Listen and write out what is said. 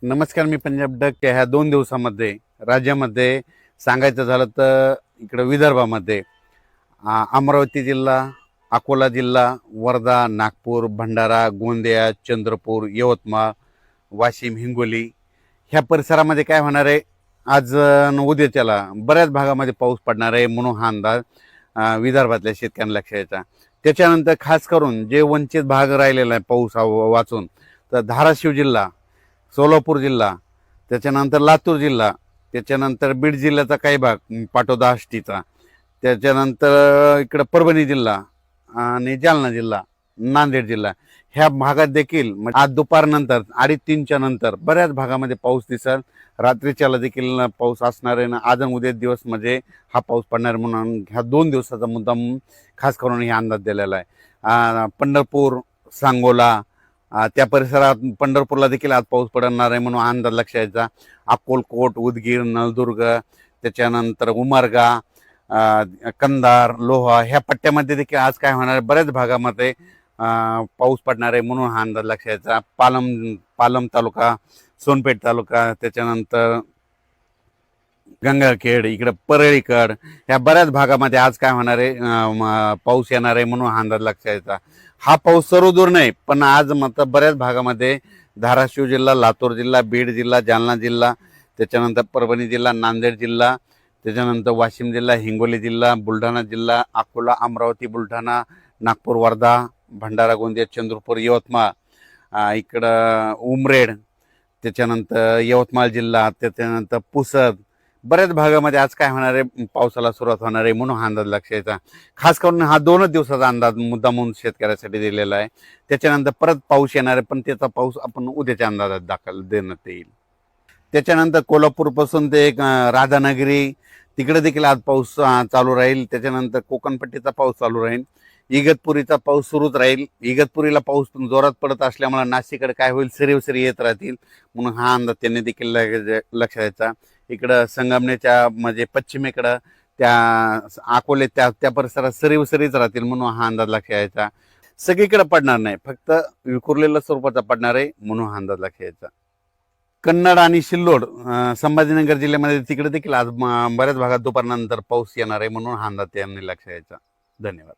नमस्कार, मी पंजाब डक. ह्या 2 दिवसामध्ये राज्यामध्ये सांगायचं झालं तर इकडं विदर्भामध्ये अमरावती जिल्हा, अकोला जिल्हा, वर्धा, नागपूर, भंडारा, गोंदिया, चंद्रपूर, यवतमाळ, वाशिम, हिंगोली ह्या परिसरामध्ये काय होणार आहे, आज न उद्याच्याला बऱ्याच भागामध्ये पाऊस पडणार आहे म्हणून हा अंदाज विदर्भातल्या शेतकऱ्यांना लक्ष यायचा. त्याच्यानंतर खास करून जे वंचित भाग राहिलेला आहे पाऊस वाचून, तर धाराशिव जिल्हा, सोलापूर जिल्हा, त्याच्यानंतर लातूर जिल्हा, त्याच्यानंतर बीड जिल्ह्याचा काही भाग, पाटोदा आष्टीचा, त्याच्यानंतर इकडं परभणी जिल्हा आणि जालना जिल्हा, नांदेड जिल्हा ह्या भागात देखील आज दुपारनंतर 2:30च्या नंतर बऱ्याच भागामध्ये पाऊस दिसेल. रात्रीच्याला देखील पाऊस असणार आहे ना, आज आणि उद्या दिवस म्हणजे हा पाऊस पडणार म्हणून ह्या 2 दिवसाचा मुद्दाम खास करून हे अंदाज दिलेला आहे. पंढरपूर, सांगोला त्या परिसरात, पंढरपूरला देखील आज पाऊस पडणार आहे म्हणून अंदाज लक्ष यायचा. अक्कलकोट, उदगीर, नळदुर्ग, त्याच्यानंतर उमरगा, कंधार, लोहा ह्या पट्ट्यामध्ये देखील आज काय होणार आहे, बऱ्याच भागामध्ये पाऊस पडणार आहे म्हणून हा अंदाज लक्ष यायचा. पालम तालुका, सोनपेठ तालुका, त्याच्यानंतर गंगाखेड, इकडं परळीकड ह्या बऱ्याच भागामध्ये आज काय होणार आहे, पाऊस येणार आहे म्हणून हा अंदाज लक्ष यायचा. हा पाऊस सर्व दूर नाही, पण आज मात्र बऱ्याच भागामध्ये धाराशिव जिल्हा, लातूर जिल्हा, बीड जिल्हा, जालना जिल्हा, त्याच्यानंतर परभणी जिल्हा, नांदेड जिल्हा, त्याच्यानंतर वाशिम जिल्हा, हिंगोली जिल्हा, बुलढाणा जिल्हा, अकोला, अमरावती, बुलढाणा, नागपूर, वर्धा, भंडारा, गोंदिया, चंद्रपूर, यवतमाळ, इकडं उमरेड, त्याच्यानंतर यवतमाळ जिल्हा, त्याच्यानंतर पुसद बऱ्याच भागामध्ये आज काय होणार आहे, पावसाला सुरुवात होणार आहे म्हणून हा अंदाज लक्ष यायचा. खास करून हा 2च दिवसाचा अंदाज मुद्दा म्हणून शेतकऱ्यासाठी दिलेला आहे. त्याच्यानंतर परत पाऊस येणार आहे, पण त्याचा पाऊस आपण उद्याच्या अंदाजात दाखल देण्यात येईल. त्याच्यानंतर कोल्हापूरपासून ते राधानगरी तिकडे देखील आज पाऊस चालू राहील. त्याच्यानंतर कोकणपट्टीचा पाऊस चालू राहील. इगतपुरीचा पाऊस सुरूच राहील. इगतपुरीला पाऊस जोरात पडत असल्यामुळे नाशिककडे काय होईल, सरी येत राहतील म्हणून हा अंदाज त्यांनी देखील लक्ष द्यायचा. इकडं संगमनेरच्या म्हणजे पश्चिमेकडं त्या अकोले त्या परिसरात सरीच राहतील म्हणून हा अंदाज लक्ष यायचा. सगळीकडे पडणार नाही, फक्त विखुरलेल्या स्वरूपाचा पडणार आहे म्हणून हा अंदाज लक्ष यायचा. कन्नड आणि सिल्लोड, संभाजीनगर जिल्ह्यामध्ये तिकडे देखील आज बऱ्याच भागात दुपारनंतर पाऊस येणार आहे म्हणून हा अंदाज त्यांनी लक्ष यायचा. धन्यवाद.